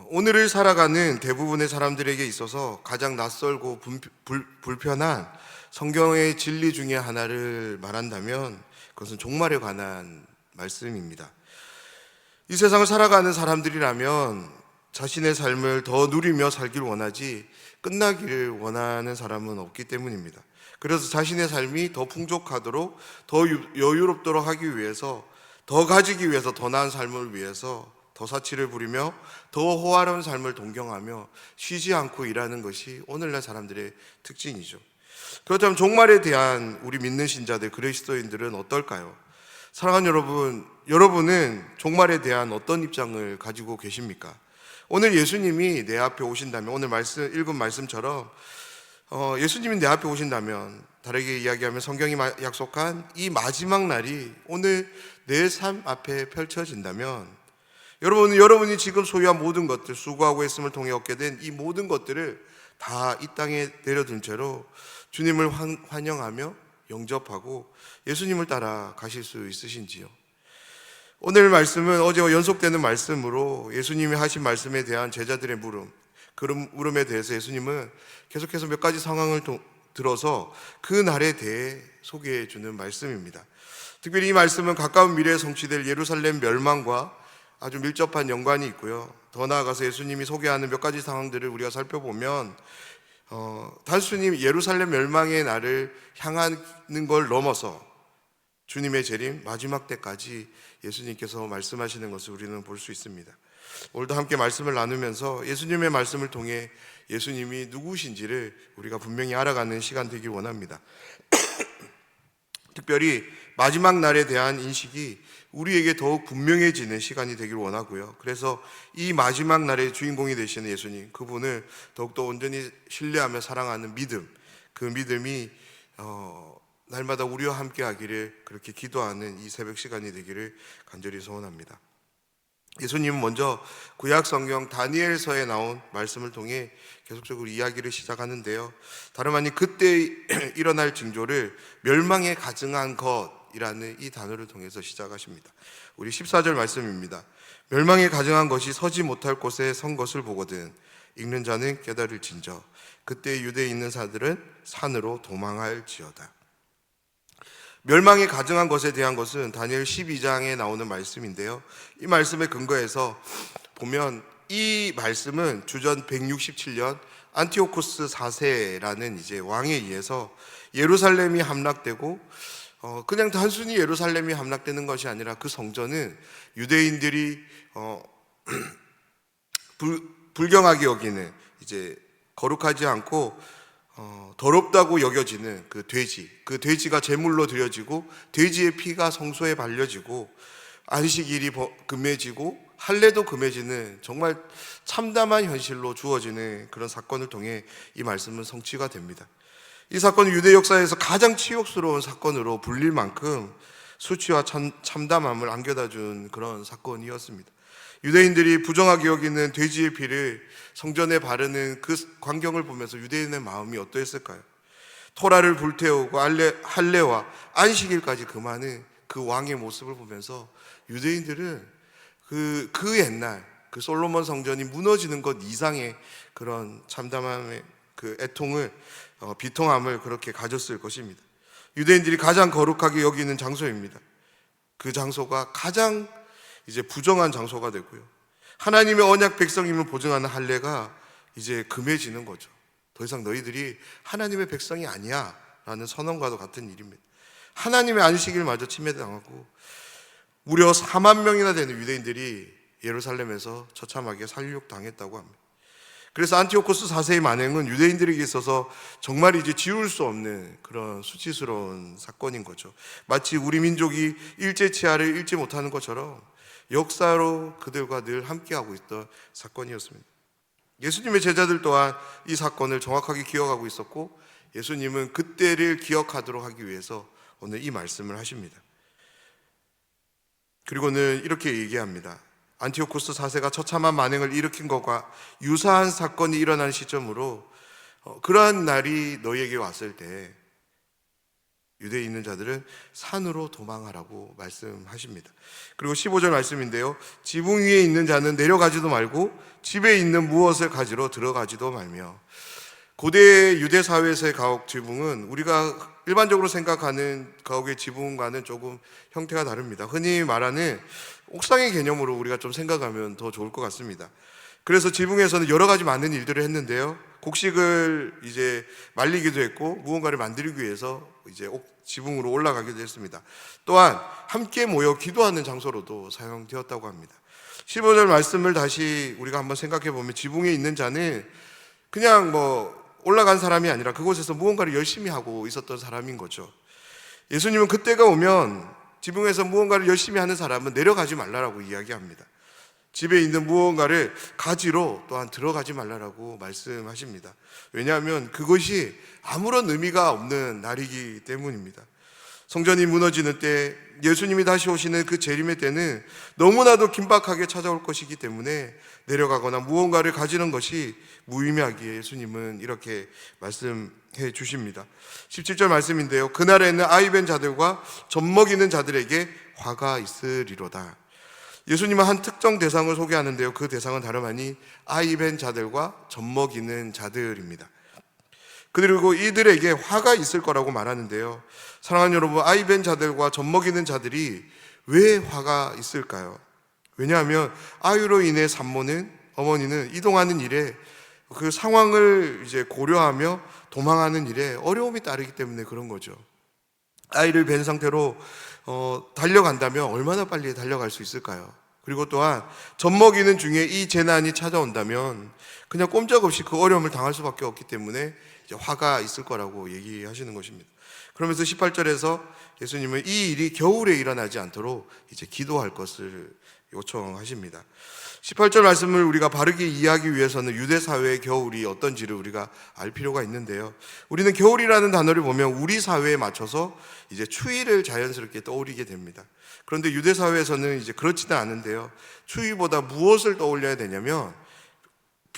오늘을 살아가는 대부분의 사람들에게 있어서 가장 낯설고 불편한 성경의 진리 중에 하나를 말한다면 그것은 종말에 관한 말씀입니다. 이 세상을 살아가는 사람들이라면 자신의 삶을 더 누리며 살길 원하지 끝나기를 원하는 사람은 없기 때문입니다. 그래서 자신의 삶이 더 풍족하도록 더 여유롭도록 하기 위해서, 더 가지기 위해서, 더 나은 삶을 위해서 더 사치를 부리며 더 호화로운 삶을 동경하며 쉬지 않고 일하는 것이 오늘날 사람들의 특징이죠. 그렇다면 종말에 대한 우리 믿는 신자들, 그리스도인들은 어떨까요? 사랑하는 여러분, 여러분은 종말에 대한 어떤 입장을 가지고 계십니까? 오늘 예수님이 내 앞에 오신다면, 오늘 읽은 말씀처럼 예수님이 내 앞에 오신다면, 다르게 이야기하면 성경이 약속한 이 마지막 날이 오늘 내 삶 앞에 펼쳐진다면, 여러분이 지금 소유한 모든 것들, 수고하고 했음을 통해 얻게 된 이 모든 것들을 다 이 땅에 내려둔 채로 주님을 환영하며 영접하고 예수님을 따라 가실 수 있으신지요? 오늘 말씀은 어제와 연속되는 말씀으로 예수님이 하신 말씀에 대한 제자들의 물음에 대해서 예수님은 계속해서 몇 가지 상황을 들어서 그 날에 대해 소개해 주는 말씀입니다. 특별히 이 말씀은 가까운 미래에 성취될 예루살렘 멸망과 아주 밀접한 연관이 있고요. 더 나아가서 예수님이 소개하는 몇 가지 상황들을 우리가 살펴보면 단순히 예루살렘 멸망의 날을 향하는 걸 넘어서 주님의 재림 마지막 때까지 예수님께서 말씀하시는 것을 우리는 볼 수 있습니다. 오늘도 함께 말씀을 나누면서 예수님의 말씀을 통해 예수님이 누구신지를 우리가 분명히 알아가는 시간 되길 원합니다. 특별히 마지막 날에 대한 인식이 우리에게 더욱 분명해지는 시간이 되길 원하고요. 그래서 이 마지막 날의 주인공이 되시는 예수님, 그분을 더욱더 온전히 신뢰하며 사랑하는 믿음, 그 믿음이 날마다 우리와 함께 하기를 그렇게 기도하는 이 새벽 시간이 되기를 간절히 소원합니다. 예수님은 먼저 구약 성경 다니엘서에 나온 말씀을 통해 계속적으로 이야기를 시작하는데요. 다름 아닌 그때 일어날 징조를 멸망에 가증한 것이라는 이 단어를 통해서 시작하십니다. 우리 14절 말씀입니다. 멸망에 가증한 것이 서지 못할 곳에 선 것을 보거든 읽는 자는 깨달을진저 그때 유대에 있는 자들은 산으로 도망할지어다. 멸망에 가증한 것에 대한 것은 다니엘 12장에 나오는 말씀인데요. 이 말씀에 근거해서 보면 이 말씀은 주전 167년 안티오코스 4세라는 이제 왕에 의해서 예루살렘이 함락되고 그냥 단순히 예루살렘이 함락되는 것이 아니라 그 성전은 유대인들이 불경하게 여기는 이제 거룩하지 않고 더럽다고 여겨지는 그 돼지가 제물로 드려지고 돼지의 피가 성소에 발려지고 안식일이 금해지고 할례도 금해지는 정말 참담한 현실로 주어지는 그런 사건을 통해 이 말씀은 성취가 됩니다. 이 사건은 유대 역사에서 가장 치욕스러운 사건으로 불릴 만큼 수치와 참담함을 안겨다 준 그런 사건이었습니다. 유대인들이 부정하게 여기는 돼지의 피를 성전에 바르는 그 광경을 보면서 유대인의 마음이 어떠했을까요? 토라를 불태우고 할례와 안식일까지 금하는 그 왕의 모습을 보면서 유대인들은 그 옛날 그 솔로몬 성전이 무너지는 것 이상의 그런 참담함의 그 애통을 비통함을 그렇게 가졌을 것입니다. 유대인들이 가장 거룩하게 여기는 장소입니다. 그 장소가 가장 이제 부정한 장소가 되고요. 하나님의 언약 백성임을 보증하는 할례가 이제 금해지는 거죠. 더 이상 너희들이 하나님의 백성이 아니야 라는 선언과도 같은 일입니다. 하나님의 안식일마저 침해당하고 무려 4만 명이나 되는 유대인들이 예루살렘에서 처참하게 살육당했다고 합니다. 그래서 안티오코스 4세의 만행은 유대인들에게 있어서 정말 이제 지울 수 없는 그런 수치스러운 사건인 거죠. 마치 우리 민족이 일제치하를 잃지 못하는 것처럼 역사로 그들과 늘 함께하고 있던 사건이었습니다. 예수님의 제자들 또한 이 사건을 정확하게 기억하고 있었고 예수님은 그때를 기억하도록 하기 위해서 오늘 이 말씀을 하십니다. 그리고는 이렇게 얘기합니다. 안티오코스 4세가 처참한 만행을 일으킨 것과 유사한 사건이 일어난 시점으로 그러한 날이 너희에게 왔을 때 유대에 있는 자들은 산으로 도망하라고 말씀하십니다. 그리고 15절 말씀인데요, 지붕 위에 있는 자는 내려가지도 말고 집에 있는 무엇을 가지러 들어가지도 말며. 고대 유대 사회에서의 가옥 지붕은 우리가 일반적으로 생각하는 가옥의 지붕과는 조금 형태가 다릅니다. 흔히 말하는 옥상의 개념으로 우리가 좀 생각하면 더 좋을 것 같습니다. 그래서 지붕에서는 여러 가지 많은 일들을 했는데요, 곡식을 이제 말리기도 했고 무언가를 만들기 위해서 이제 지붕으로 올라가기도 했습니다. 또한 함께 모여 기도하는 장소로도 사용되었다고 합니다. 15절 말씀을 다시 우리가 한번 생각해 보면, 지붕에 있는 자는 그냥 올라간 사람이 아니라 그곳에서 무언가를 열심히 하고 있었던 사람인 거죠. 예수님은 그때가 오면 지붕에서 무언가를 열심히 하는 사람은 내려가지 말라라고 이야기합니다. 집에 있는 무언가를 가지러 또한 들어가지 말라라고 말씀하십니다. 왜냐하면 그것이 아무런 의미가 없는 날이기 때문입니다. 성전이 무너지는 때, 예수님이 다시 오시는 그 재림의 때는 너무나도 긴박하게 찾아올 것이기 때문에 내려가거나 무언가를 가지는 것이 무의미하기에 예수님은 이렇게 말씀해 주십니다. 17절 말씀인데요, 그날에는 아이벤 자들과 젖먹이는 자들에게 화가 있으리로다. 예수님은 한 특정 대상을 소개하는데요, 그 대상은 다름 아닌 아이벤 자들과 젖먹이는 자들입니다. 그리고 이들에게 화가 있을 거라고 말하는데요, 사랑하는 여러분, 아이벤 자들과 젖먹이는 자들이 왜 화가 있을까요? 왜냐하면 아이로 인해 산모는, 어머니는 이동하는 일에, 그 상황을 이제 고려하며 도망하는 일에 어려움이 따르기 때문에 그런 거죠. 아이를 뵌 상태로 달려간다면 얼마나 빨리 달려갈 수 있을까요? 그리고 또한 젖먹이는 중에 이 재난이 찾아온다면 그냥 꼼짝없이 그 어려움을 당할 수밖에 없기 때문에 이제 화가 있을 거라고 얘기하시는 것입니다. 그러면서 18절에서 예수님은 이 일이 겨울에 일어나지 않도록 이제 기도할 것을 요청하십니다. 18절 말씀을 우리가 바르게 이해하기 위해서는 유대 사회의 겨울이 어떤지를 우리가 알 필요가 있는데요, 우리는 겨울이라는 단어를 보면 우리 사회에 맞춰서 이제 추위를 자연스럽게 떠올리게 됩니다. 그런데 유대 사회에서는 이제 그렇지는 않은데요, 추위보다 무엇을 떠올려야 되냐면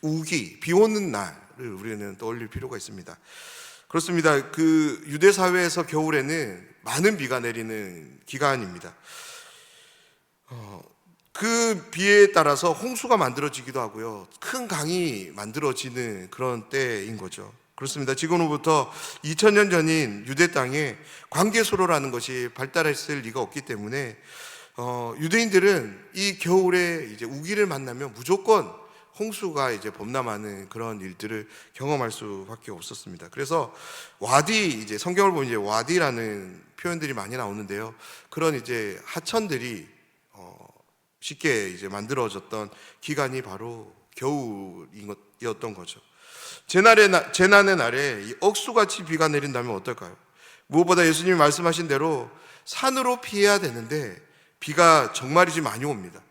우기, 비 오는 날을 우리는 떠올릴 필요가 있습니다. 그렇습니다. 그 유대 사회에서 겨울에는 많은 비가 내리는 기간입니다. 그 비에 따라서 홍수가 만들어지기도 하고요, 큰 강이 만들어지는 그런 때인 거죠. 그렇습니다. 지금으로부터 2000년 전인 유대 땅에 관계수로라는 것이 발달했을 리가 없기 때문에 유대인들은 이 겨울에 이제 우기를 만나면 무조건 홍수가 이제 범람하는 그런 일들을 경험할 수밖에 없었습니다. 그래서 와디, 이제 성경을 보면 이제 와디라는 표현들이 많이 나오는데요, 그런 이제 하천들이 쉽게 이제 만들어졌던 기간이 바로 겨울이었던 거죠. 재난의 날에 이 억수같이 비가 내린다면 어떨까요? 무엇보다 예수님이 말씀하신 대로 산으로 피해야 되는데 비가 정말이지 많이 옵니다.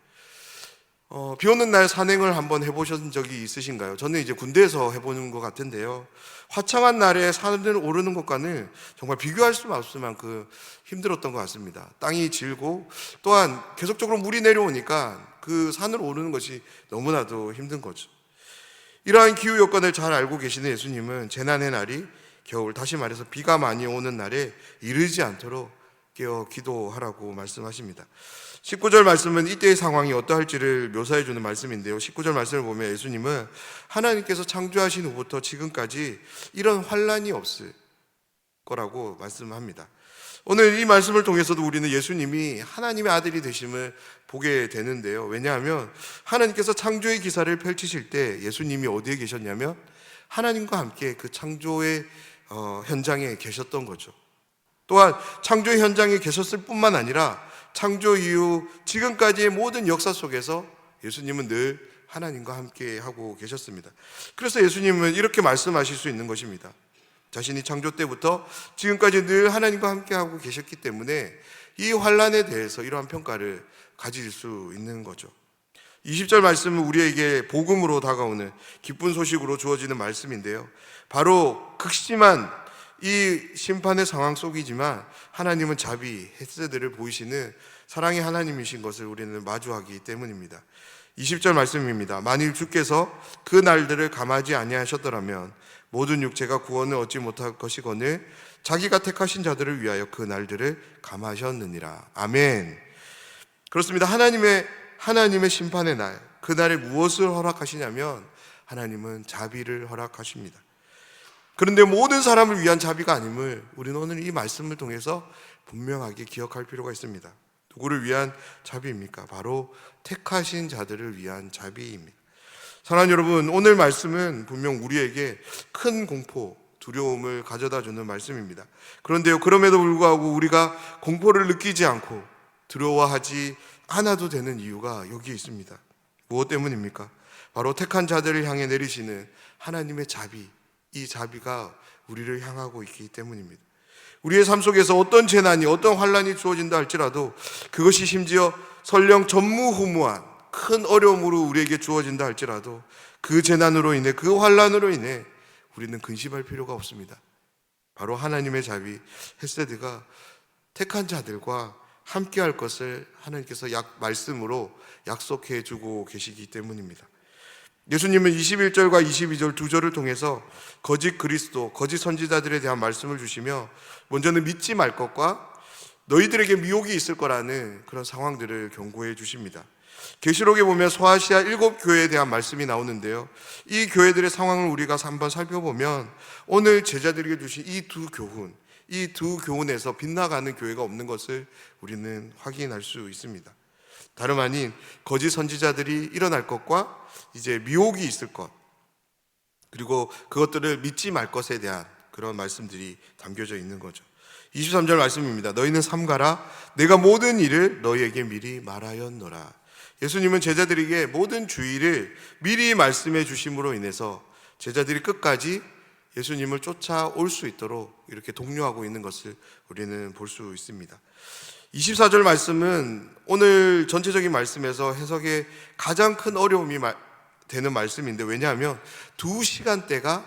비 오는 날 산행을 한번 해보신 적이 있으신가요? 저는 이제 군대에서 해보는 것 같은데요, 화창한 날에 산을 오르는 것과는 정말 비교할 수 없을 만큼 힘들었던 것 같습니다. 땅이 질고 또한 계속적으로 물이 내려오니까 그 산을 오르는 것이 너무나도 힘든 거죠. 이러한 기후 여건을 잘 알고 계시는 예수님은 재난의 날이 겨울, 다시 말해서 비가 많이 오는 날에 이르지 않도록 깨어 기도하라고 말씀하십니다. 19절 말씀은 이때의 상황이 어떠할지를 묘사해 주는 말씀인데요, 19절 말씀을 보면 예수님은 하나님께서 창조하신 후부터 지금까지 이런 환난이 없을 거라고 말씀합니다. 오늘 이 말씀을 통해서도 우리는 예수님이 하나님의 아들이 되심을 보게 되는데요, 왜냐하면 하나님께서 창조의 기사를 펼치실 때 예수님이 어디에 계셨냐면 하나님과 함께 그 창조의 현장에 계셨던 거죠. 또한 창조의 현장에 계셨을 뿐만 아니라 창조 이후 지금까지의 모든 역사 속에서 예수님은 늘 하나님과 함께 하고 계셨습니다. 그래서 예수님은 이렇게 말씀하실 수 있는 것입니다. 자신이 창조 때부터 지금까지 늘 하나님과 함께 하고 계셨기 때문에 이 환난에 대해서 이러한 평가를 가질 수 있는 거죠. 20절 말씀은 우리에게 복음으로 다가오는 기쁜 소식으로 주어지는 말씀인데요, 바로 극심한 이 심판의 상황 속이지만 하나님은 자비, 헤세드를 보이시는 사랑의 하나님이신 것을 우리는 마주하기 때문입니다. 20절 말씀입니다. 만일 주께서 그 날들을 감하지 아니하셨더라면 모든 육체가 구원을 얻지 못할 것이거늘 자기가 택하신 자들을 위하여 그 날들을 감하셨느니라. 아멘. 그렇습니다. 하나님의 심판의 날, 그날에 무엇을 허락하시냐면 하나님은 자비를 허락하십니다. 그런데 모든 사람을 위한 자비가 아님을 우리는 오늘 이 말씀을 통해서 분명하게 기억할 필요가 있습니다. 누구를 위한 자비입니까? 바로 택하신 자들을 위한 자비입니다. 사랑하는 여러분, 오늘 말씀은 분명 우리에게 큰 공포, 두려움을 가져다 주는 말씀입니다. 그런데요, 그럼에도 불구하고 우리가 공포를 느끼지 않고 두려워하지 않아도 되는 이유가 여기에 있습니다. 무엇 때문입니까? 바로 택한 자들을 향해 내리시는 하나님의 자비, 이 자비가 우리를 향하고 있기 때문입니다. 우리의 삶 속에서 어떤 재난이, 어떤 환난이 주어진다 할지라도 그것이 심지어 설령 전무후무한 큰 어려움으로 우리에게 주어진다 할지라도 그 재난으로 인해, 그 환난으로 인해 우리는 근심할 필요가 없습니다. 바로 하나님의 자비, 헤세드가 택한 자들과 함께할 것을 하나님께서 말씀으로 약속해 주고 계시기 때문입니다. 예수님은 21절과 22절 두 절을 통해서 거짓 그리스도, 거짓 선지자들에 대한 말씀을 주시며 먼저는 믿지 말 것과 너희들에게 미혹이 있을 거라는 그런 상황들을 경고해 주십니다. 계시록에 보면 소아시아 7교회에 대한 말씀이 나오는데요, 이 교회들의 상황을 우리가 한번 살펴보면 오늘 제자들에게 주신 이 두 교훈에서 빗나가는 교회가 없는 것을 우리는 확인할 수 있습니다. 다름 아닌 거짓 선지자들이 일어날 것과 이제 미혹이 있을 것, 그리고 그것들을 믿지 말 것에 대한 그런 말씀들이 담겨져 있는 거죠. 23절 말씀입니다. 너희는 삼가라. 내가 모든 일을 너희에게 미리 말하였노라. 예수님은 제자들에게 모든 주의를 미리 말씀해 주심으로 인해서 제자들이 끝까지 예수님을 쫓아올 수 있도록 이렇게 독려하고 있는 것을 우리는 볼 수 있습니다. 24절 말씀은 오늘 전체적인 말씀에서 해석에 가장 큰 어려움이 되는 말씀인데, 왜냐하면 두 시간대가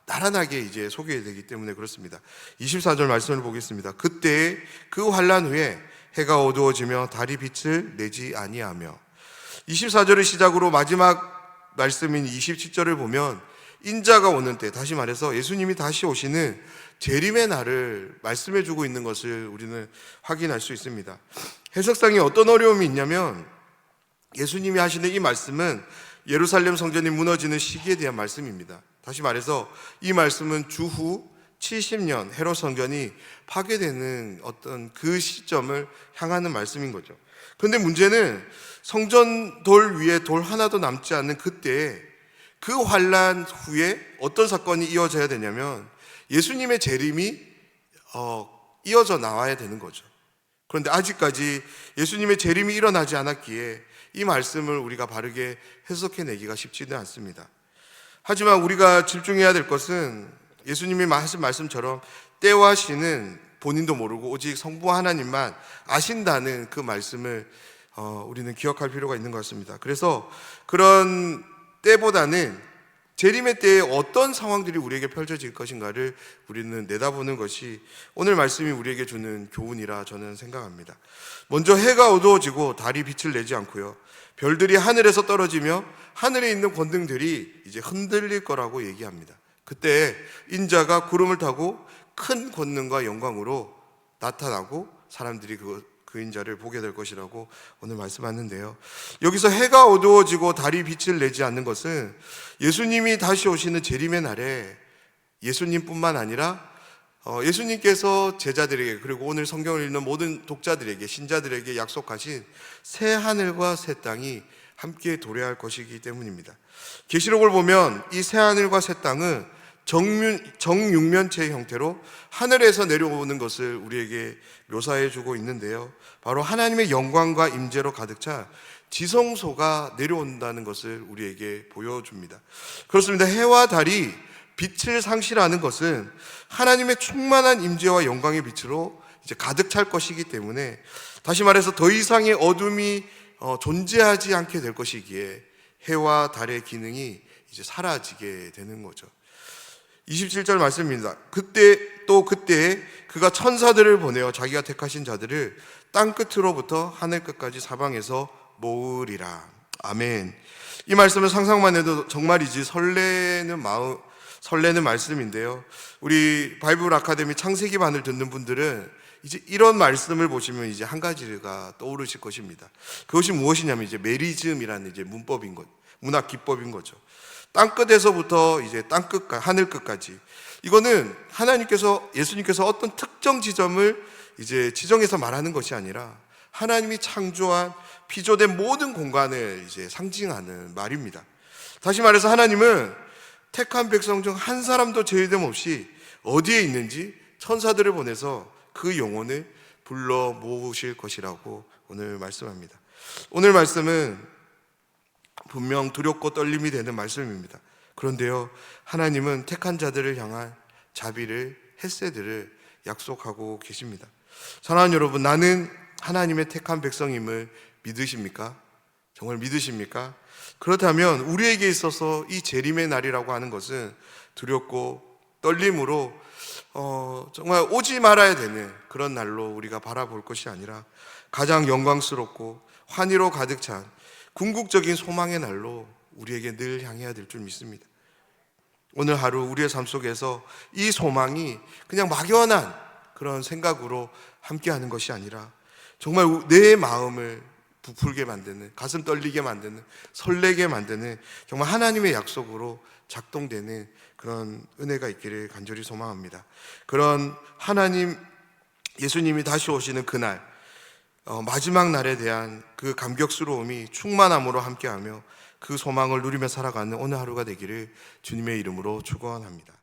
나란하게 이제 소개되기 때문에 그렇습니다. 24절 말씀을 보겠습니다. 그때 그 환난 후에 해가 어두워지며 달이 빛을 내지 아니하며, 24절을 시작으로 마지막 말씀인 27절을 보면 인자가 오는 때, 다시 말해서 예수님이 다시 오시는 재림의 날을 말씀해 주고 있는 것을 우리는 확인할 수 있습니다. 해석상에 어떤 어려움이 있냐면, 예수님이 하시는 이 말씀은 예루살렘 성전이 무너지는 시기에 대한 말씀입니다. 다시 말해서 이 말씀은 주후 70년 헤롯 성전이 파괴되는 어떤 그 시점을 향하는 말씀인 거죠. 그런데 문제는 성전 돌 위에 돌 하나도 남지 않는 그때에 그 환난 후에 어떤 사건이 이어져야 되냐면 예수님의 재림이 이어져 나와야 되는 거죠. 그런데 아직까지 예수님의 재림이 일어나지 않았기에 이 말씀을 우리가 바르게 해석해내기가 쉽지는 않습니다. 하지만 우리가 집중해야 될 것은 예수님이 하신 말씀처럼 때와 시는 본인도 모르고 오직 성부 하나님만 아신다는 그 말씀을 우리는 기억할 필요가 있는 것 같습니다. 그래서 그런 때보다는 재림의 때에 어떤 상황들이 우리에게 펼쳐질 것인가를 우리는 내다보는 것이 오늘 말씀이 우리에게 주는 교훈이라 저는 생각합니다. 먼저 해가 어두워지고 달이 빛을 내지 않고요, 별들이 하늘에서 떨어지며 하늘에 있는 권능들이 이제 흔들릴 거라고 얘기합니다. 그때 인자가 구름을 타고 큰 권능과 영광으로 나타나고 사람들이 그 인자를 보게 될 것이라고 오늘 말씀하는데요, 여기서 해가 어두워지고 달이 빛을 내지 않는 것은 예수님이 다시 오시는 재림의 날에 예수님뿐만 아니라 예수님께서 제자들에게, 그리고 오늘 성경을 읽는 모든 독자들에게, 신자들에게 약속하신 새 하늘과 새 땅이 함께 도래할 것이기 때문입니다. 계시록을 보면 이 새 하늘과 새 땅은 정육면체의 형태로 하늘에서 내려오는 것을 우리에게 묘사해 주고 있는데요, 바로 하나님의 영광과 임재로 가득 차 지성소가 내려온다는 것을 우리에게 보여줍니다. 그렇습니다. 해와 달이 빛을 상실하는 것은 하나님의 충만한 임재와 영광의 빛으로 이제 가득 찰 것이기 때문에, 다시 말해서 더 이상의 어둠이 존재하지 않게 될 것이기에 해와 달의 기능이 이제 사라지게 되는 거죠. 27절 말씀입니다. 그때 그가 천사들을 보내어 자기가 택하신 자들을 땅 끝으로부터 하늘 끝까지 사방에서 모으리라. 아멘. 이 말씀을 상상만 해도 정말이지 설레는 말씀인데요. 우리 바이블 아카데미 창세기반을 듣는 분들은 이제 이런 말씀을 보시면 이제 한 가지가 떠오르실 것입니다. 그것이 무엇이냐면 이제 메리즘이라는 이제 문법인 것, 문학 기법인 거죠. 땅 끝에서부터 이제 땅 끝까 하늘 끝까지. 이거는 하나님께서, 예수님께서 어떤 특정 지점을 이제 지정해서 말하는 것이 아니라 하나님이 창조한 피조된 모든 공간을 이제 상징하는 말입니다. 다시 말해서 하나님은 택한 백성 중 한 사람도 제외됨 없이 어디에 있는지 천사들을 보내서 그 영혼을 불러 모으실 것이라고 오늘 말씀합니다. 오늘 말씀은 분명 두렵고 떨림이 되는 말씀입니다. 그런데요, 하나님은 택한 자들을 향한 자비를, 헤세드를 약속하고 계십니다. 사랑하는 여러분, 나는 하나님의 택한 백성임을 믿으십니까? 정말 믿으십니까? 그렇다면 우리에게 있어서 이 재림의 날이라고 하는 것은 두렵고 떨림으로 정말 오지 말아야 되는 그런 날로 우리가 바라볼 것이 아니라 가장 영광스럽고 환희로 가득 찬 궁극적인 소망의 날로 우리에게 늘 향해야 될 줄 믿습니다. 오늘 하루 우리의 삶 속에서 이 소망이 그냥 막연한 그런 생각으로 함께하는 것이 아니라 정말 내 마음을 부풀게 만드는, 가슴 떨리게 만드는, 설레게 만드는 정말 하나님의 약속으로 작동되는 그런 은혜가 있기를 간절히 소망합니다. 그런 하나님, 예수님이 다시 오시는 그날, 마지막 날에 대한 그 감격스러움이 충만함으로 함께하며 그 소망을 누리며 살아가는 오늘 하루가 되기를 주님의 이름으로 축원합니다.